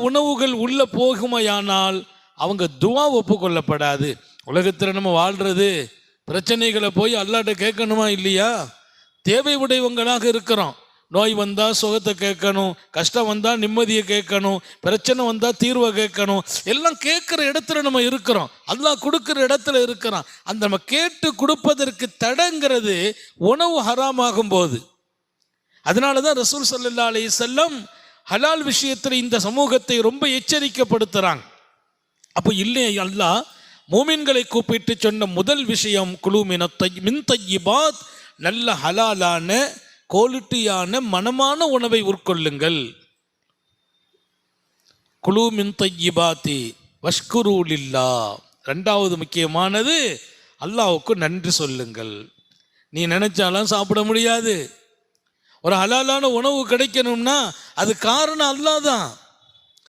உணவுகள் உள்ள போகுமையானால் அவங்க துவா ஒப்புக்கொள்ளப்படாது. உலகத்தில் நம்ம வாழ்றது பிரச்சனைகளை போய் அல்லாட்ட கேட்கணுமா இல்லையா? தேவை உடையவங்களாக இருக்கிறோம். நோய் வந்தால் சுகத்தை கேட்கணும், கஷ்டம் வந்தால் நிம்மதியை கேட்கணும், பிரச்சனை வந்தால் தீர்வை கேட்கணும். எல்லாம் கேட்குற இடத்துல நம்ம இருக்கிறோம், அல்லாஹ் கொடுக்குற இடத்துல இருக்கிறோம். அந்த நம்ம கேட்டு கொடுப்பதற்கு தடங்கிறது உணவு ஹராமாகும் போது. அதனால தான் ரசூல் ஸல்லல்லாஹு அலைஹி வஸல்லம் ஹலால் விஷயத்தில் இந்த சமூகத்தை ரொம்ப எச்சரிக்கைப்படுத்துகிறாங்க. அப்போ இல்லை, அல்லாஹ் மூமின்களை கூப்பிட்டு சொன்ன முதல் விஷயம் குலு மின் தய்யிபாத், நல்ல ஹலாலான குவாலிட்டியான மனமான உணவை உட்கொள்ளுங்கள். குலு மின் தய்யிபாத்தி வஷ்குரு லில்லாஹ். ரெண்டாவது முக்கியமானது அல்லாஹ்வுக்கு நன்றி சொல்லுங்கள். நீ நினைச்சாலும் சாப்பிட முடியாது. ஒரு ஹலாலான உணவு கிடைக்கணும்னா அது காரணம் அல்லாஹ் தான்.